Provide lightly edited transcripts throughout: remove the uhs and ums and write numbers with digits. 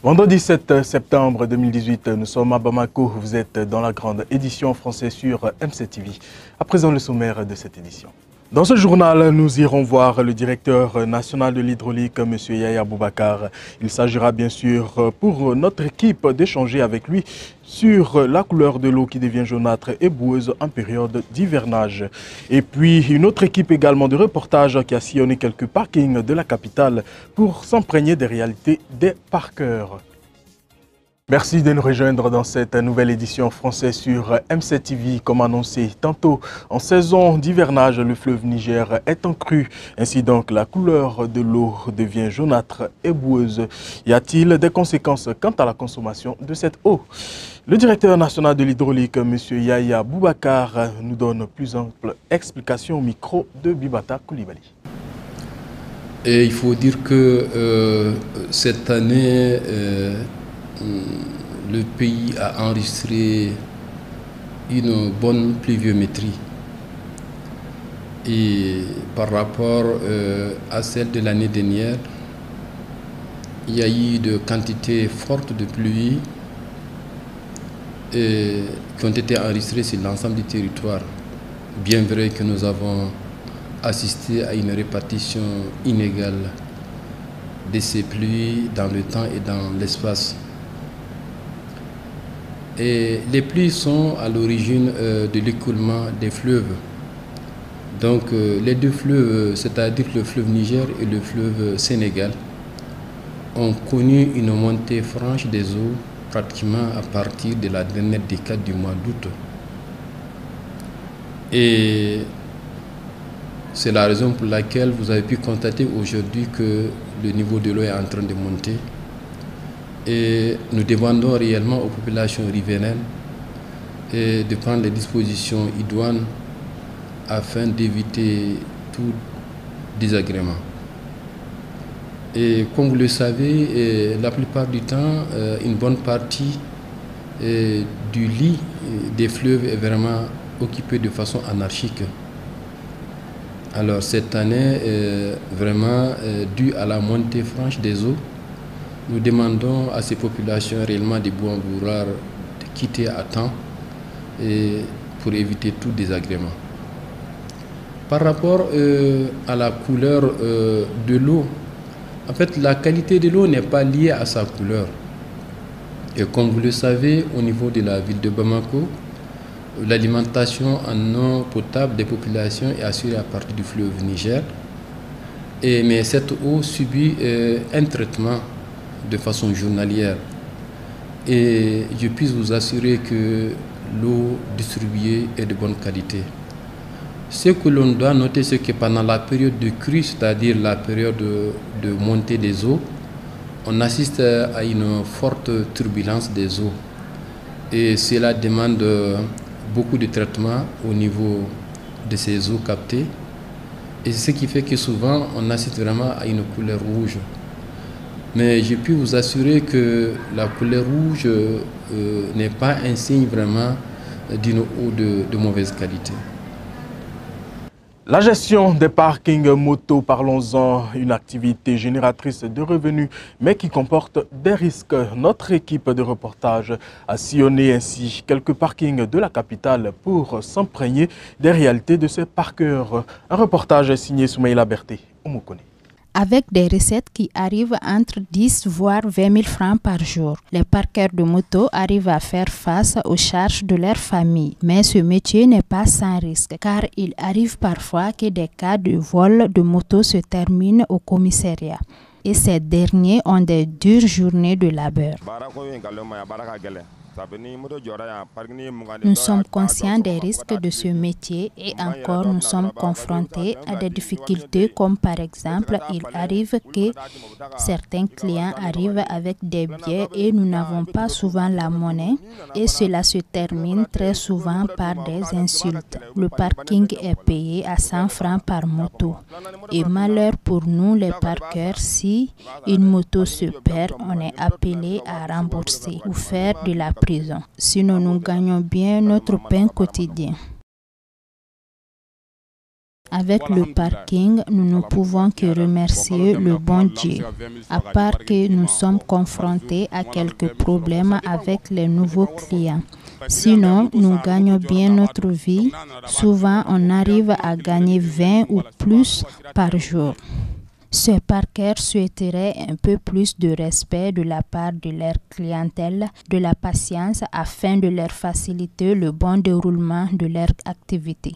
Vendredi 7 septembre 2018, nous sommes à Bamako. Vous êtes dans la grande édition française sur MC-TV. À présent, le sommaire de cette édition. Dans ce journal, nous irons voir le directeur national de l'hydraulique, M. Yaya Boubacar. Il s'agira bien sûr pour notre équipe d'échanger avec lui sur la couleur de l'eau qui devient jaunâtre et boueuse en période d'hivernage. Et puis une autre équipe également de reportage qui a sillonné quelques parkings de la capitale pour s'imprégner des réalités des parkeurs. Merci de nous rejoindre dans cette nouvelle édition française sur MC-TV. Comme annoncé tantôt, en saison d'hivernage, le fleuve Niger est en crue. Ainsi donc, la couleur de l'eau devient jaunâtre et boueuse. Y a-t-il des conséquences quant à la consommation de cette eau? Le directeur national de l'hydraulique, M. Yaya Boubacar, nous donne plus ample explication au micro de Bibata Koulibaly. Et il faut dire que cette année, le pays a enregistré une bonne pluviométrie et par rapport à celle de l'année dernière, il y a eu de quantités fortes de pluie qui ont été enregistrées sur l'ensemble du territoire. Bien vrai que nous avons assisté à une répartition inégale de ces pluies dans le temps et dans l'espace. Et les pluies sont à l'origine de l'écoulement des fleuves. Donc les deux fleuves, c'est-à-dire le fleuve Niger et le fleuve Sénégal, ont connu une montée franche des eaux pratiquement à partir de la dernière décade du mois d'août. Et c'est la raison pour laquelle vous avez pu constater aujourd'hui que le niveau de l'eau est en train de monter. Et nous demandons réellement aux populations riveraines de prendre les dispositions idoines afin d'éviter tout désagrément. Et comme vous le savez, la plupart du temps, une bonne partie du lit des fleuves est vraiment occupée de façon anarchique. Alors cette année, vraiment due à la montée franche des eaux, nous demandons à ces populations réellement de bon vouloir de quitter à temps pour éviter tout désagrément. Par rapport à la couleur de l'eau, en fait la qualité de l'eau n'est pas liée à sa couleur. Et comme vous le savez, au niveau de la ville de Bamako, l'alimentation en eau potable des populations est assurée à partir du fleuve Niger. Mais cette eau subit un traitement de façon journalière. Et je puis vous assurer que l'eau distribuée est de bonne qualité. Ce que l'on doit noter, c'est que pendant la période de crue, c'est-à-dire la période de montée des eaux, on assiste à une forte turbulence des eaux. Et cela demande beaucoup de traitement au niveau de ces eaux captées. Et c'est ce qui fait que souvent, on assiste vraiment à une couleur rouge. Mais je puis vous assurer que la couleur rouge n'est pas un signe vraiment d'une eau de mauvaise qualité. La gestion des parkings moto, parlons-en, une activité génératrice de revenus, mais qui comporte des risques. Notre équipe de reportage a sillonné ainsi quelques parkings de la capitale pour s'imprégner des réalités de ces parkeurs. Un reportage signé Soumaïla Berté, Omokone. Avec des recettes qui arrivent entre 10 voire 20 000 francs par jour. Les parkeurs de moto arrivent à faire face aux charges de leur famille. Mais ce métier n'est pas sans risque, car il arrive parfois que des cas de vol de moto se terminent au commissariat. Et ces derniers ont des dures journées de labeur. Nous sommes conscients des risques de ce métier et encore nous sommes confrontés à des difficultés comme par exemple il arrive que certains clients arrivent avec des billets et nous n'avons pas souvent la monnaie et cela se termine très souvent par des insultes. Le parking est payé à 100 francs par moto et malheur pour nous les parkeurs, si une moto se perd, on est appelé à rembourser ou faire de la prison. Sinon, nous gagnons bien notre pain quotidien. Avec le parking, nous ne pouvons que remercier le bon Dieu. À part que nous sommes confrontés à quelques problèmes avec les nouveaux clients. Sinon, nous gagnons bien notre vie. Souvent, on arrive à gagner 20 ou plus par jour. Ces parkers souhaiteraient un peu plus de respect de la part de leur clientèle, de la patience afin de leur faciliter le bon déroulement de leur activité.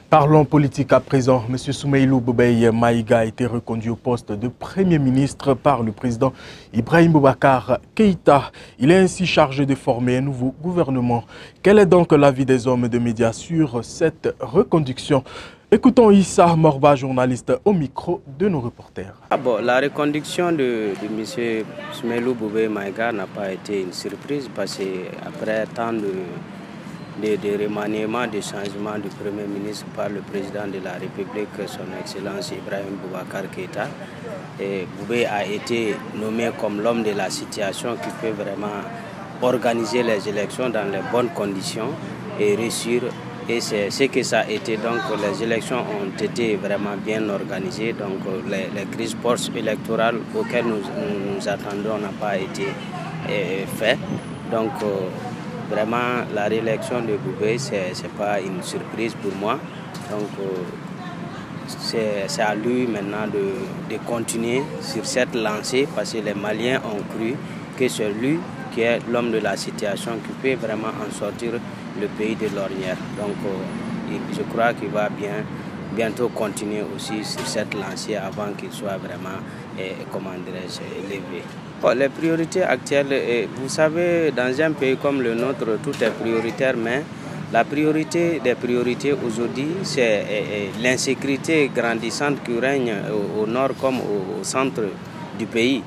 Parlons politique à présent. M. Soumeylou Boubeye Maïga a été reconduit au poste de Premier ministre par le président Ibrahim Boubacar Keïta. Il est ainsi chargé de former un nouveau gouvernement. Quel est donc l'avis des hommes de médias sur cette reconduction? Écoutons Issa Morba, journaliste au micro de nos reporters. La reconduction de M. Soumeylou Boubeye Maïga n'a pas été une surprise parce qu'après tant de remaniement, de changement du Premier ministre par le président de la République, son Excellence Ibrahim Boubacar Keïta, Boubeye a été nommé comme l'homme de la situation qui peut vraiment organiser les élections dans les bonnes conditions et réussir. Et c'est ce que ça a été. Donc les élections ont été vraiment bien organisées. Donc les crises post-électorales auxquelles nous attendons n'ont pas été faites. Donc vraiment, la réélection de Boubeye, ce n'est pas une surprise pour moi. Donc, c'est à lui maintenant de continuer sur cette lancée parce que les Maliens ont cru que c'est lui qui est l'homme de la situation qui peut vraiment en sortir le pays de l'ornière. Donc, je crois qu'il va bientôt continuer aussi sur cette lancée avant qu'il soit vraiment, élevé. Les priorités actuelles, vous savez, dans un pays comme le nôtre, tout est prioritaire, mais la priorité des priorités aujourd'hui, c'est l'insécurité grandissante qui règne au nord comme au centre du pays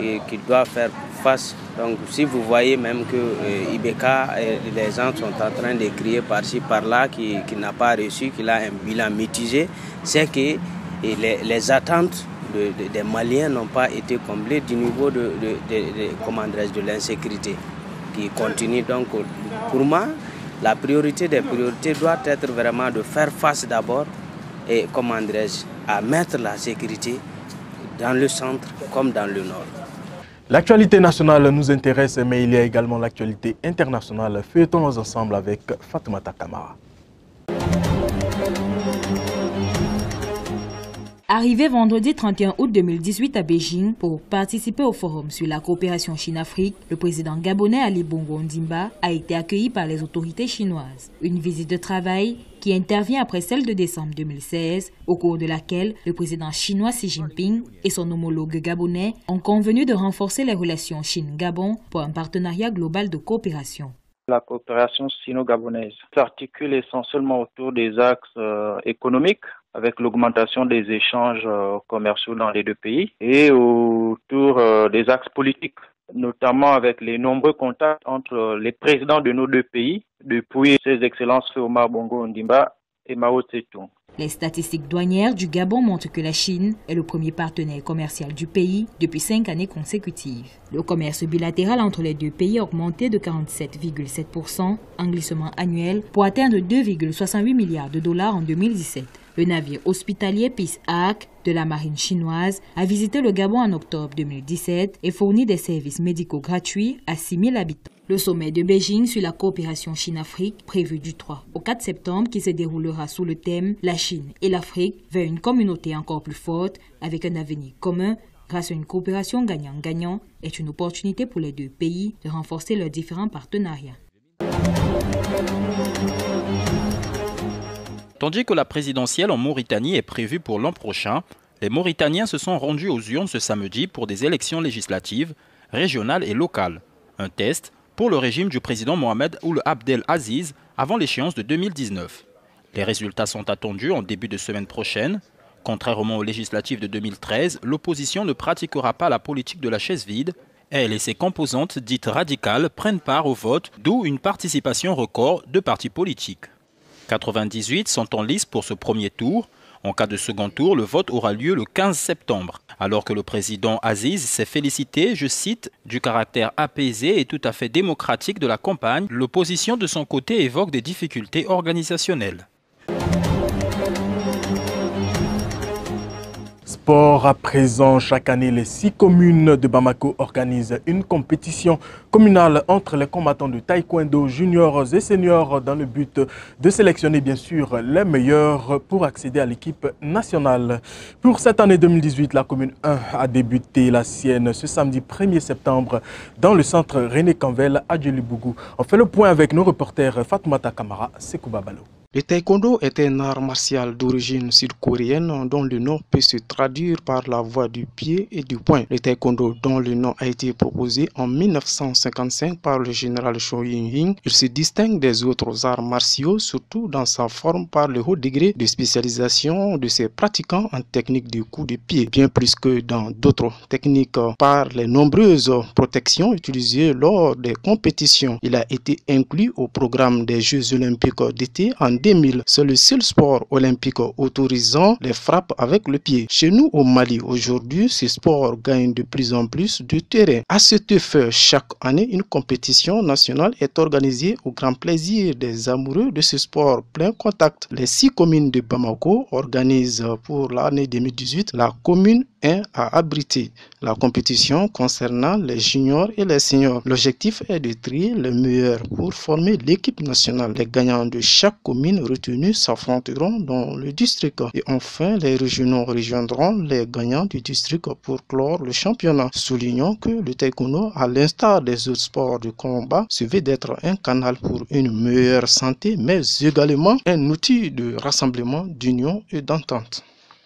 et qui doit faire face. Donc si vous voyez même que Ibeka, les gens sont en train de crier par-ci, par-là, qui n'a pas reçu, qu'il a un bilan mitigé, c'est que les attentes des Maliens n'ont pas été comblés du niveau de l'insécurité qui continue. Donc pour moi, la priorité des priorités doit être vraiment de faire face d'abord et à mettre la sécurité dans le centre comme dans le nord. L'actualité nationale nous intéresse, mais il y a également l'actualité internationale. Feuilletons ensemble avec Fatoumata Kamara. Arrivé vendredi 31 août 2018 à Beijing pour participer au forum sur la coopération Chine-Afrique, le président gabonais Ali Bongo Ondimba a été accueilli par les autorités chinoises. Une visite de travail qui intervient après celle de décembre 2016, au cours de laquelle le président chinois Xi Jinping et son homologue gabonais ont convenu de renforcer les relations Chine-Gabon pour un partenariat global de coopération. La coopération sino-gabonaise s'articule essentiellement autour des axes économiques, avec l'augmentation des échanges commerciaux dans les deux pays, et autour des axes politiques, notamment avec les nombreux contacts entre les présidents de nos deux pays, depuis ses excellences Omar Bongo Ondimba et Mao Tse-tung. Les statistiques douanières du Gabon montrent que la Chine est le premier partenaire commercial du pays depuis 5 années consécutives. Le commerce bilatéral entre les deux pays a augmenté de 47,7% en glissement annuel pour atteindre 2,68 milliards de dollars en 2017. Le navire hospitalier Peace Ark de la marine chinoise a visité le Gabon en octobre 2017 et fourni des services médicaux gratuits à 6 000 habitants. Le sommet de Beijing sur la coopération Chine-Afrique, prévu du 3 au 4 septembre, qui se déroulera sous le thème « La Chine et l'Afrique vers une communauté encore plus forte avec un avenir commun grâce à une coopération gagnant-gagnant » est une opportunité pour les deux pays de renforcer leurs différents partenariats. Tandis que la présidentielle en Mauritanie est prévue pour l'an prochain, les Mauritaniens se sont rendus aux urnes ce samedi pour des élections législatives, régionales et locales. Un test pour le régime du président Mohamed Ould Abdel Aziz avant l'échéance de 2019. Les résultats sont attendus en début de semaine prochaine. Contrairement aux législatives de 2013, l'opposition ne pratiquera pas la politique de la chaise vide. Elle et ses composantes dites radicales prennent part au vote, d'où une participation record de partis politiques. 98 sont en lice pour ce premier tour. En cas de second tour, le vote aura lieu le 15 septembre. Alors que le président Aziz s'est félicité, je cite, du caractère apaisé et tout à fait démocratique de la campagne, l'opposition de son côté évoque des difficultés organisationnelles. sport à présent, chaque année, les 6 communes de Bamako organisent une compétition communale entre les combattants de taekwondo juniors et seniors dans le but de sélectionner bien sûr les meilleurs pour accéder à l'équipe nationale. Pour cette année 2018, la commune 1 a débuté la sienne ce samedi 1er septembre dans le centre René Canvel à Djelibougou. On fait le point avec nos reporters Fatoumata Kamara, Sekouba Balo. Le taekwondo est un art martial d'origine sud-coréenne dont le nom peut se traduire par la voie du pied et du poing. Le taekwondo, dont le nom a été proposé en 1955 par le général Cho Ying-Ying, il se distingue des autres arts martiaux, surtout dans sa forme par le haut degré de spécialisation de ses pratiquants en technique de coup de pied, bien plus que dans d'autres techniques par les nombreuses protections utilisées lors des compétitions. Il a été inclus au programme des Jeux olympiques d'été en 2000, c'est le seul sport olympique autorisant les frappes avec le pied. Chez nous au Mali, aujourd'hui, ce sport gagne de plus en plus de terrain. À cet effet, chaque année, une compétition nationale est organisée au grand plaisir des amoureux de ce sport plein contact. Les 6 communes de Bamako organisent pour l'année 2018 la commune 1 à abriter la compétition concernant les juniors et les seniors. L'objectif est de trier les meilleurs pour former l'équipe nationale. Les gagnants de chaque commune retenue s'affronteront dans le district. Et enfin, les régionaux rejoindront les gagnants du district pour clore le championnat. Soulignons que le taekwondo, à l'instar des autres sports de combat, se veut d'être un canal pour une meilleure santé, mais également un outil de rassemblement, d'union et d'entente.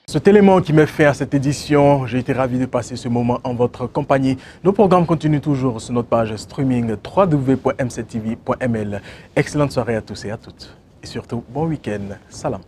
Cet élément qui met fin à cette édition, j'ai été ravi de passer ce moment en votre compagnie. Nos programmes continuent toujours sur notre page streaming www.mctv.ml. Excellente soirée à tous et à toutes. Et surtout, bon week-end. Salam.